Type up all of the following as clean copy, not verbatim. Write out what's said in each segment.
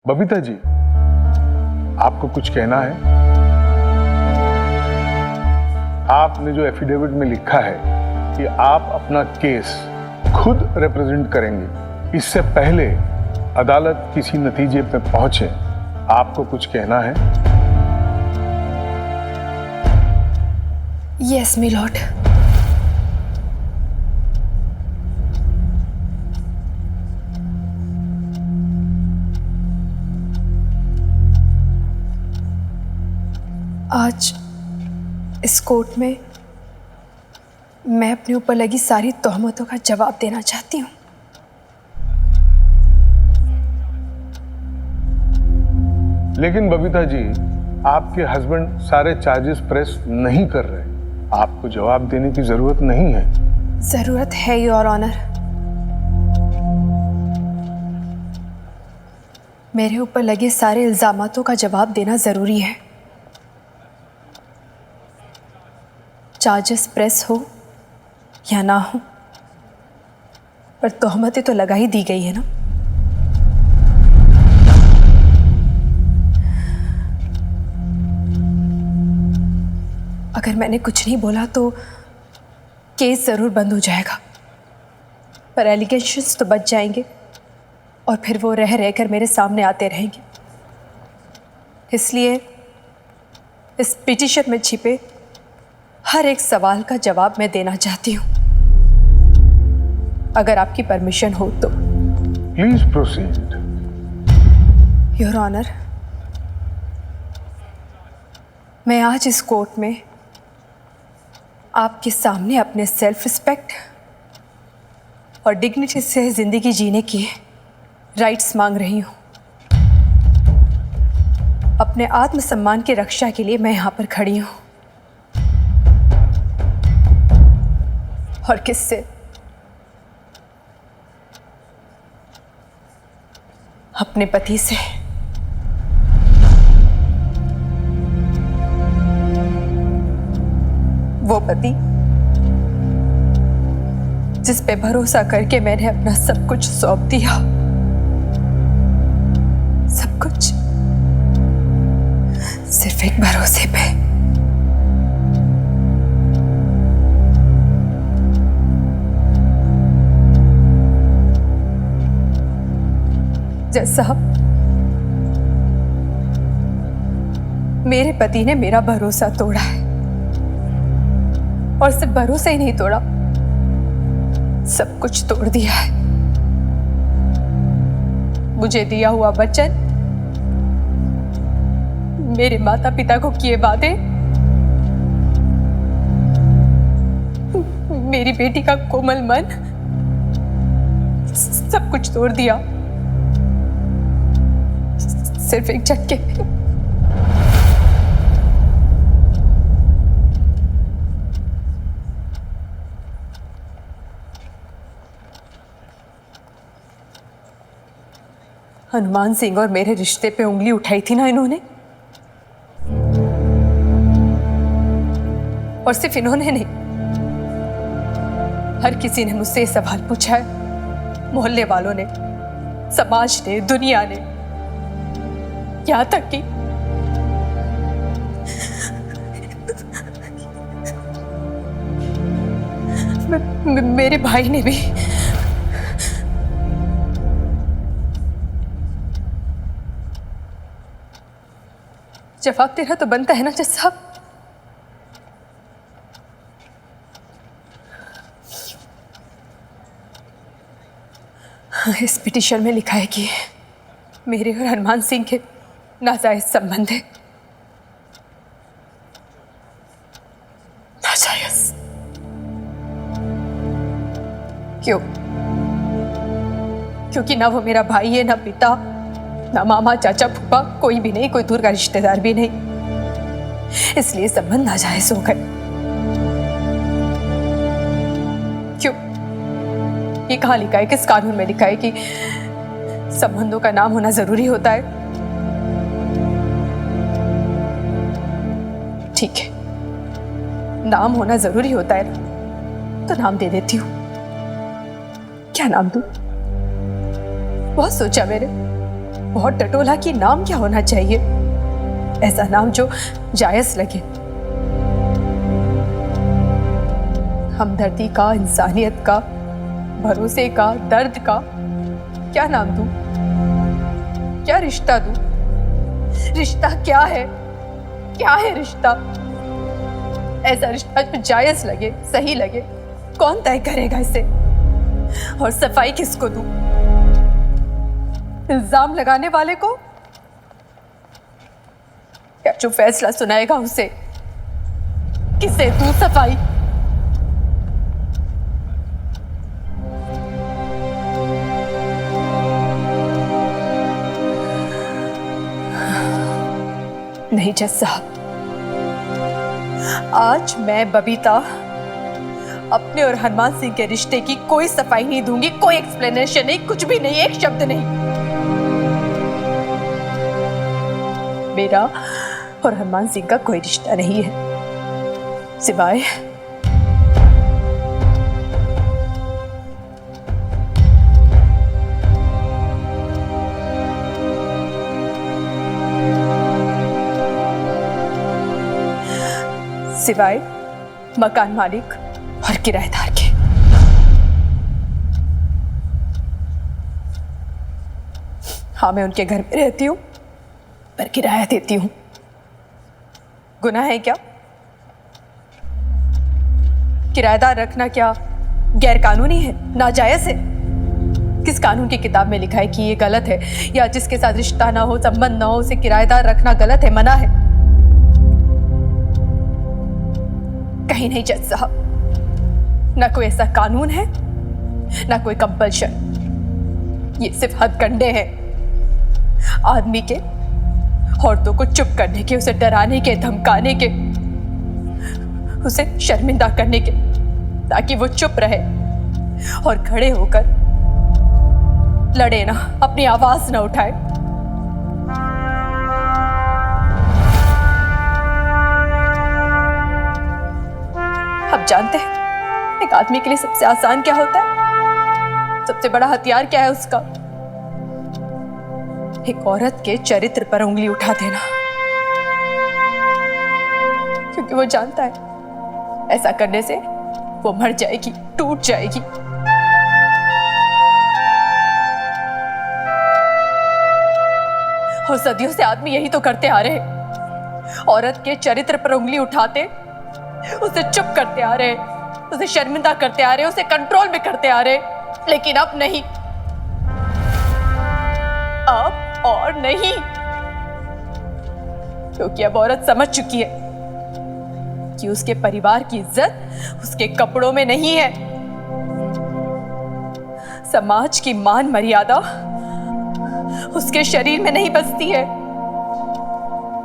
बबीता जी, आपको कुछ कहना है? आपने जो एफिडेविट में लिखा है कि आप अपना केस खुद रिप्रेजेंट करेंगे, इससे पहले अदालत किसी नतीजे पे पहुंचे, आपको कुछ कहना है? यस मी लॉर्ड। आज इस कोर्ट में मैं अपने ऊपर लगी सारी तोहमतों का जवाब देना चाहती हूँ। लेकिन बबीता जी, आपके हस्बैंड सारे चार्जेस प्रेस नहीं कर रहे, आपको जवाब देने की जरूरत नहीं है। जरूरत है योर ऑनर। मेरे ऊपर लगे सारे इल्जामातों का जवाब देना जरूरी है। चार्जेस प्रेस हो या ना हो, पर तोहमतें तो लगा ही दी गई है ना। अगर मैंने कुछ नहीं बोला तो केस जरूर बंद हो जाएगा, पर एलिगेशंस तो बच जाएंगे और फिर वो रह रहकर मेरे सामने आते रहेंगे। इसलिए इस पिटीशन में छिपे हर एक सवाल का जवाब मैं देना चाहती हूँ, अगर आपकी परमिशन हो तो। Please proceed. योर ऑनर, मैं आज इस कोर्ट में आपके सामने अपने सेल्फ रिस्पेक्ट और डिग्निटी से जिंदगी जीने की राइट्स मांग रही हूँ। अपने आत्मसम्मान की रक्षा के लिए मैं यहाँ पर खड़ी हूँ। और किससे? अपने पति से। वो पति जिस पे भरोसा करके मैंने अपना सब कुछ सौंप दिया, सब कुछ सिर्फ एक भरोसे पे। जज साहब, मेरे पति ने मेरा भरोसा तोड़ा है, और सिर्फ भरोसा ही नहीं तोड़ा, सब कुछ तोड़ दिया है। मुझे दिया हुआ वचन, मेरे माता पिता को किए वादे, मेरी बेटी का कोमल मन, सब कुछ तोड़ दिया सिर्फ एक झटके में। हनुमान सिंह और मेरे रिश्ते पे उंगली उठाई थी ना इन्होंने, और सिर्फ इन्होंने नहीं, हर किसी ने मुझसे सवाल पूछा है। मोहल्ले वालों ने, समाज ने, दुनिया ने, यहाँ तक कि मेरे भाई ने भी। जवाब देना तो बनता है ना जज साहब। इस पिटीशन में लिखा है कि मेरे और हनुमान सिंह के नाजायज संबंध है। नाजायज क्यों? क्योंकि ना वो मेरा भाई है, ना पिता, ना मामा, चाचा, फूफा, कोई भी नहीं, कोई दूर का रिश्तेदार भी नहीं। इसलिए संबंध नाजायज हो गए। क्यों? ये कहाँ लिखा है, किस कानून में लिखा है कि संबंधों का नाम होना जरूरी होता है? ठीक है, नाम होना जरूरी होता है ना, तो नाम दे देती हूँ। क्या नाम दूं? बहुत सोचा मैंने, बहुत टटोला कि नाम क्या होना चाहिए, ऐसा नाम जो जायज लगे। हमदर्दी का, इंसानियत का, भरोसे का, दर्द का, क्या नाम दूं? क्या रिश्ता दूं? रिश्ता क्या है? क्या है रिश्ता? ऐसा रिश्ता जो जायज लगे, सही लगे, कौन तय करेगा इसे? और सफाई किसको दूं? इल्जाम लगाने वाले को या जो फैसला सुनाएगा उसे? किसे दूं सफाई? नहीं जज साहब, आज मैं बबीता अपने और हनुमान सिंह के रिश्ते की कोई सफाई नहीं दूंगी, कोई एक्सप्लेनेशन नहीं, कुछ भी नहीं, एक शब्द नहीं। मेरा और हनुमान सिंह का कोई रिश्ता नहीं है सिवाय सिवाय मकान मालिक और किराएदार के। हाँ, मैं उनके घर में रहती हूँ पर किराया देती हूँ। गुनाह है क्या? किराएदार रखना क्या गैर कानूनी है, नाजायज है? किस कानून की किताब में लिखा है कि ये गलत है, या जिसके साथ रिश्ता ना हो, संबंध ना हो, उसे किराएदार रखना गलत है, मना है? कहीं नहीं जज साहब, ना कोई ऐसा कानून है ना कोई कंपल्शन। ये सिर्फ हथकंडे हैं आदमी के औरतों को चुप करने के, उसे डराने के, धमकाने के, उसे शर्मिंदा करने के, ताकि वो चुप रहे और खड़े होकर लड़े ना, अपनी आवाज ना उठाए। आप जानते हैं एक आदमी के लिए सबसे आसान क्या होता है? सबसे बड़ा हथियार क्या है उसका? एक औरत के चरित्र पर उंगली उठा देना, क्योंकि वो जानता है ऐसा करने से वो मर जाएगी, टूट जाएगी। और सदियों से आदमी यही तो करते आ रहे हैं, औरत के चरित्र पर उंगली उठाते, उसे चुप करते आ रहे, उसे शर्मिंदा करते आ रहे, उसे कंट्रोल में करते आ रहे। लेकिन अब नहीं, अब और नहीं, क्योंकि अब औरत समझ चुकी है कि उसके परिवार की इज्जत उसके कपड़ों में नहीं है। समाज की मान मर्यादा उसके शरीर में नहीं बसती है।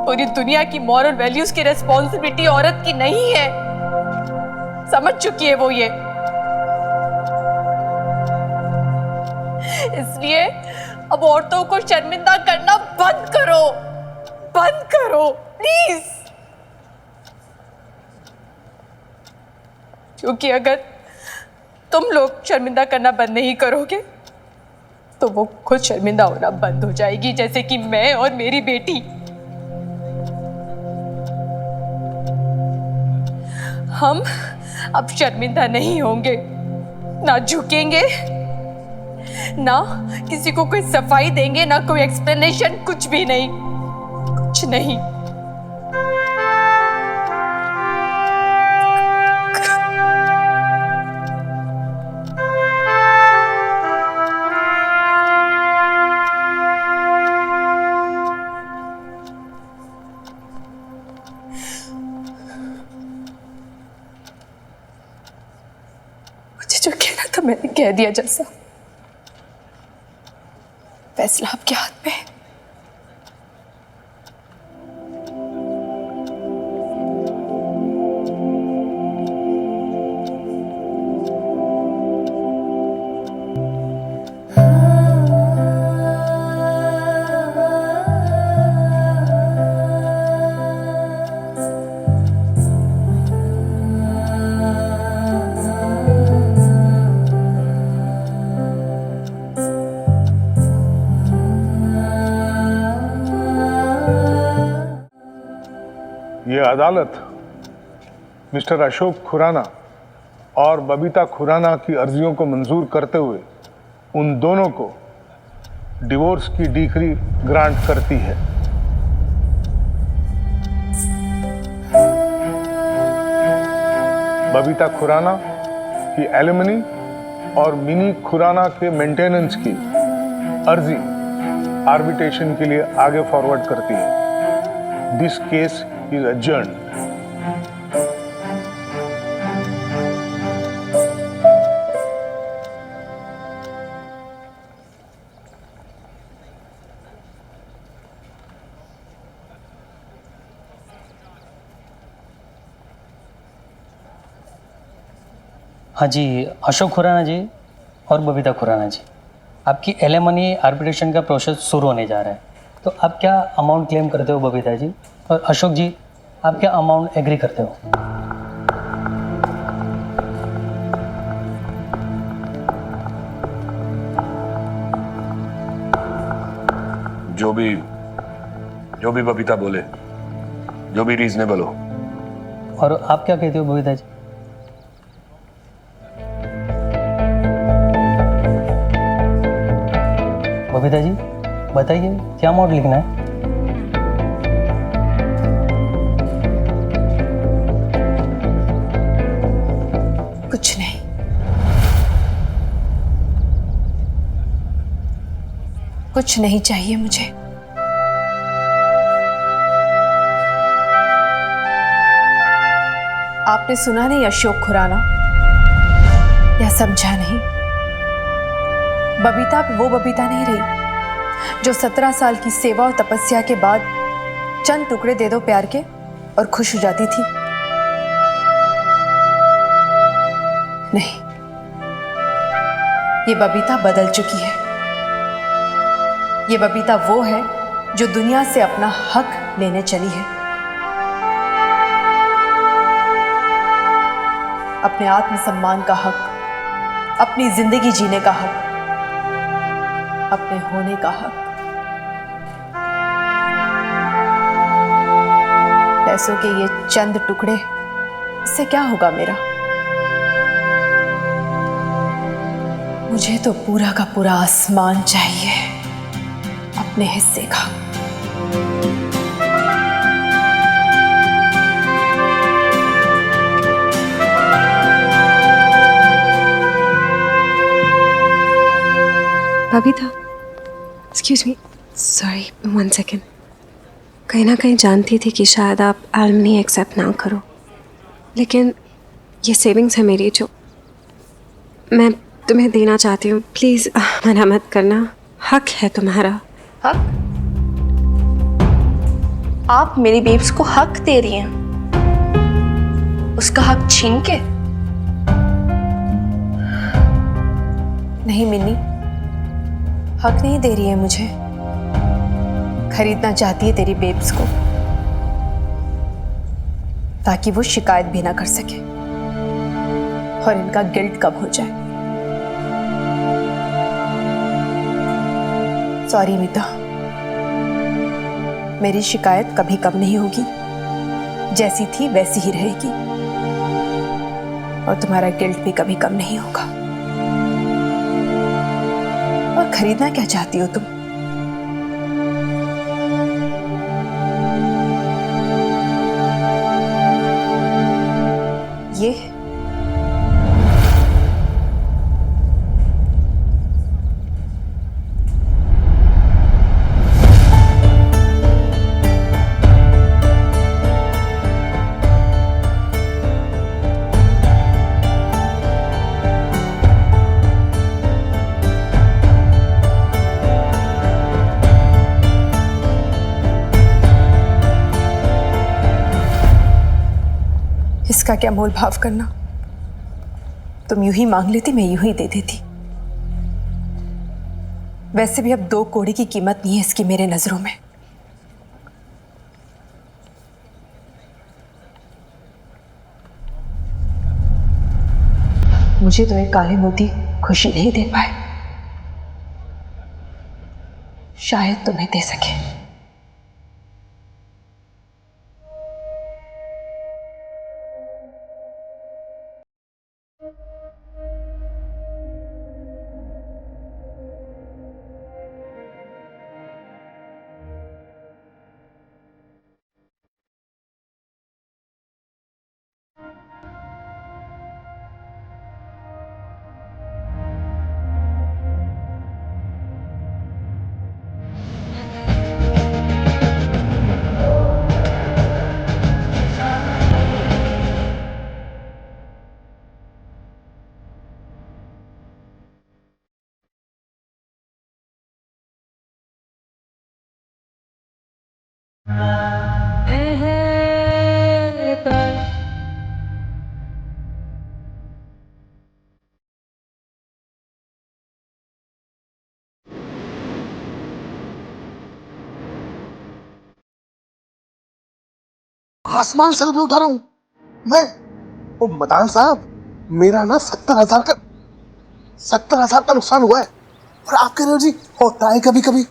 पूरी दुनिया की मॉरल वैल्यूज की रिस्पॉन्सिबिलिटी औरत की नहीं है। समझ चुकी है वो ये। इसलिए अब औरतों को शर्मिंदा करना बंद करो, बंद करो प्लीज। क्योंकि अगर तुम लोग शर्मिंदा करना बंद नहीं करोगे तो वो खुद शर्मिंदा होना बंद हो जाएगी, जैसे कि मैं और मेरी बेटी। हम अब शर्मिंदा नहीं होंगे, ना झुकेंगे, ना किसी को कोई सफाई देंगे, ना कोई एक्सप्लेनेशन, कुछ भी नहीं, कुछ नहीं। मुझे जो कहना था मैंने कह दिया। जैसा फैसला आपके हाथ में है। ये अदालत मिस्टर अशोक खुराना और बबीता खुराना की अर्जियों को मंजूर करते हुए उन दोनों को डिवोर्स की डिक्री ग्रांट करती है। बबीता खुराना की एलिमनी और मिनी खुराना के मेंटेनेंस की अर्जी आर्बिट्रेशन के लिए आगे फॉरवर्ड करती है। This case is adjourned. हाँ जी, अशोक खुराना जी और बबीता खुराना जी, आपकी एलिमनी आर्बिट्रेशन का प्रोसेस शुरू होने जा रहा है। तो आप क्या अमाउंट क्लेम करते हो बबीता जी, और अशोक जी आप क्या अमाउंट एग्री करते हो? जो भी बबीता बोले, जो भी रीजनेबल हो। और आप क्या कहते हो बबीता जी? बबीता जी बताइए, क्या अमाउंट लिखना है? कुछ नहीं। कुछ नहीं चाहिए मुझे। आपने सुना नहीं अशोक खुराना, या समझा नहीं? बबीता अब वो बबीता नहीं रही जो 17 साल की सेवा और तपस्या के बाद चंद टुकड़े दे दो प्यार के और खुश हो जाती थी। नहीं, ये बबीता बदल चुकी है। ये बबीता वो है जो दुनिया से अपना हक लेने चली है। अपने आत्मसम्मान का हक, अपनी जिंदगी जीने का हक, अपने होने का हक। पैसों के ये चंद टुकड़े, इससे क्या होगा मेरा? मुझे तो पूरा का पूरा आसमान चाहिए, अपने हिस्से का। Babita, excuse me, sorry, 1 second. कहीं ना कहीं जानती थी कि शायद आप एलिमनी एक्सेप्ट ना करो, लेकिन ये सेविंग्स है मेरी जो मैं तुम्हें देना चाहती हूँ। प्लीज़ मना मत करना, हक है तुम्हारा। हक? आप मेरी बेब्स को हक दे रही हैं, उसका हक छीन के? नहीं मिन्नी, हक नहीं दे रही है मुझे। खरीदना चाहती है तेरी बेब्स को, ताकि वो शिकायत भी ना कर सके और इनका गिल्ट कम हो जाए। सॉरी मीता, मेरी शिकायत कभी कम नहीं होगी। जैसी थी वैसी ही रहेगी, और तुम्हारा गिल्ट भी कभी कम नहीं होगा। और खरीदना क्या चाहती हो तुम? ये इसका क्या मोल भाव करना? तुम यूं ही मांग लेती, मैं यूं ही दे देती। वैसे भी अब 2 कौड़ी की कीमत नहीं है इसकी मेरे नजरों में। मुझे तो एक काले मोती खुशी नहीं दे पाए, शायद तुम्हें दे सके। आसमान से भी उठा रहा हूं मैं। ओ मदान साहब, मेरा ना 70,000 का नुकसान हुआ है, और आप कह रहे हो जी होता है कभी कभी।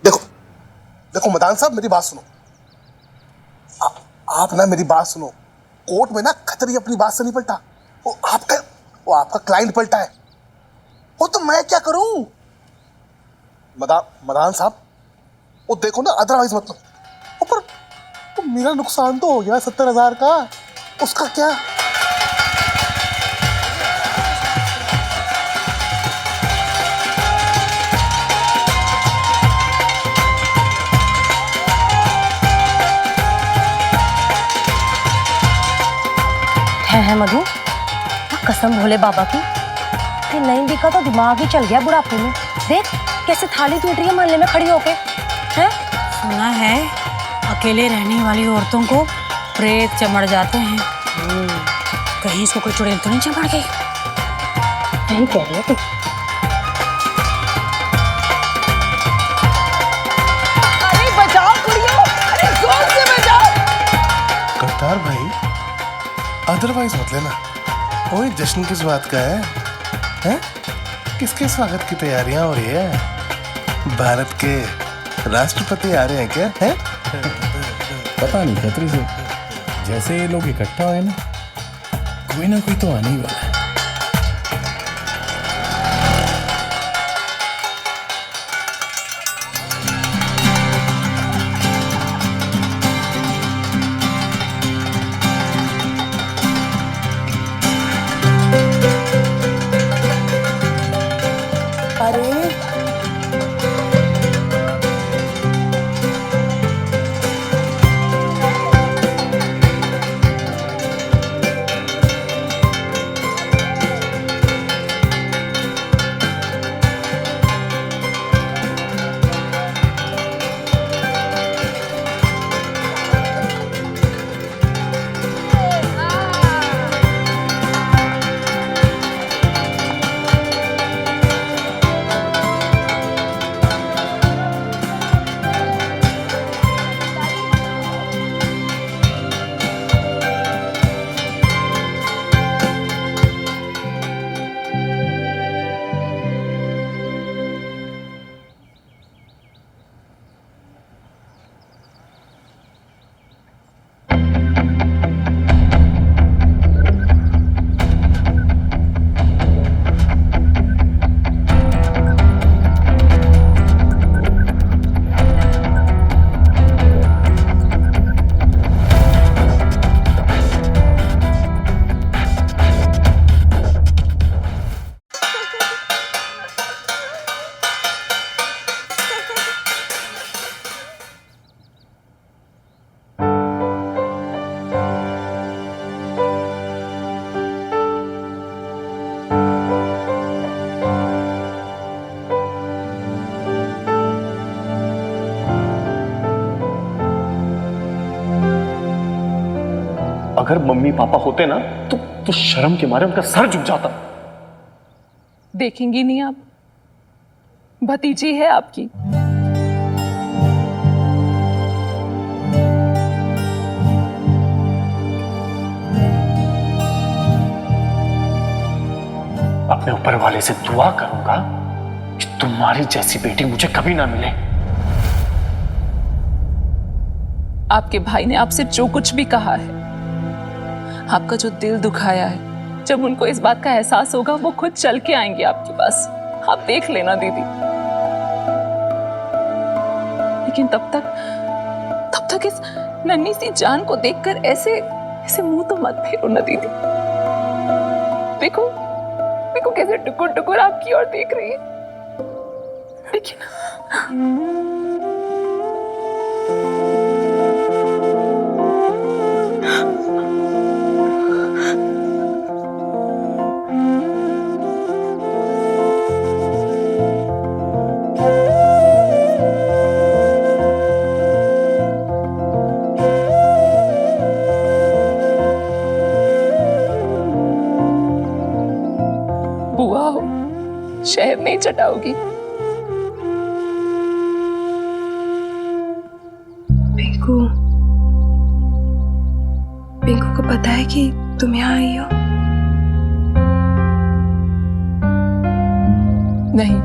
देखो देखो मदान साहब, मेरी बात सुनो। आप ना मेरी बात सुनो। कोर्ट में ना खतरी अपनी बात से नहीं पलटा, वो आपका क्लाइंट पलटा है। वो तो मैं क्या करूं मदान साहब, वो देखो ना, अदरवाइज मतलब ऊपर तो मेरा नुकसान तो हो गया 70,000 का, उसका क्या। है मधु, कसम भोले बाबा की, कि नहीं दिखा तो दिमाग ही चल गया बुढ़ापे में। देख कैसे थाली पीट रही है मोहल्ले में खड़ी होके। हैं? सुना है अकेले रहने वाली औरतों को प्रेत चमड़ जाते हैं। कहीं इसको कोई चुड़ैल तो नहीं चमड़ गई? नहीं कह रही है तू। अरे बचाओ कुड़ियों, अरे जोर से बचाओ। कट्टार भाई, अदरवाइज मत लेना। ओए जश्न किस बात का है? हैं? किसके स्वागत की तैयारियां हो रही है? भारत के राष्ट्रपति आ रहे हैं क्या? हैं? पता नहीं खतरे से जैसे ये लोग इकट्ठा हुए ना, कोई ना कोई तो आने ही वाला है। अगर मम्मी पापा होते ना तो शर्म के मारे उनका सर झुक जाता। देखेंगी नहीं आप? भतीजी है आपकी। अपने ऊपर वाले से दुआ करूंगा कि तुम्हारी जैसी बेटी मुझे कभी ना मिले। आपके भाई ने आपसे जो कुछ भी कहा है, आपका जो दिल दुखाया है, जब उनको इस बात का एहसास होगा वो खुद चल के आएंगे आपके पास। आप देख लेना दीदी। लेकिन तब तक इस नन्ही सी जान को देखकर ऐसे मुंह तो मत फेरो ना दीदी। देखो देखो कैसे टुकुर टुकुर आपकी ओर देख रही है। देखिए ना। शहद नहीं चटाओगी? पिंकू पिंकू को पता है कि तुम यहाँ आई हो? नहीं,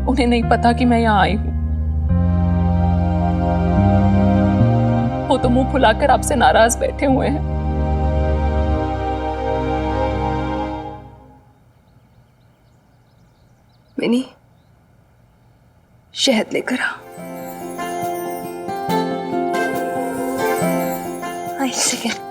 उन्हें नहीं पता कि मैं यहाँ आई हूँ। वो तो मुंह फुलाकर आपसे नाराज बैठे हुए हैं। मिनी, शहद लेकर आ। एक सेकेंड।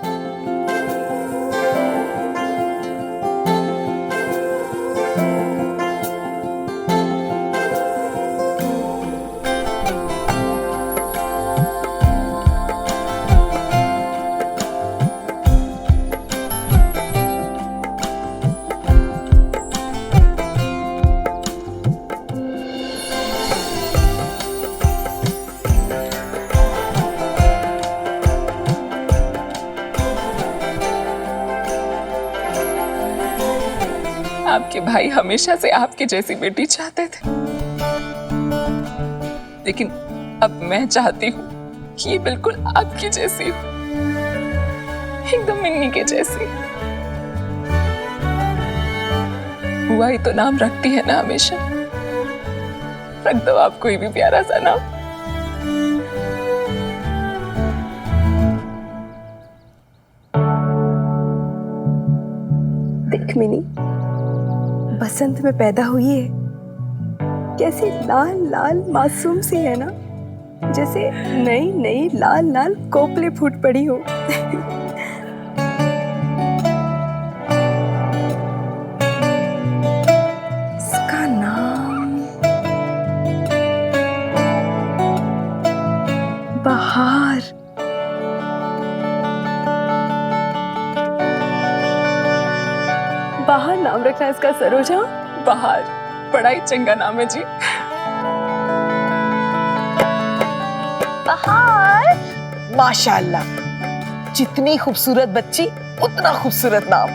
आपके भाई हमेशा से आपके जैसी बेटी चाहते थे, लेकिन अब मैं चाहती हूँ कि ये बिल्कुल आपकी जैसी हो, एकदम मिन्नी के जैसी। बुआ ही तो नाम रखती है ना हमेशा, रख दो आप कोई भी प्यारा सा नाम। देख मिनी, बसंत में पैदा हुई है, कैसी लाल लाल मासूम सी है ना, जैसे नई नई लाल लाल कोपले फूट पड़ी हो। इसका नाम बहार। बहार नाम रखना इसका, सरोजा। बहार बड़ा ही चंगा नाम है जी। बहार, माशाल्लाह, जितनी खूबसूरत बच्ची उतना खूबसूरत नाम।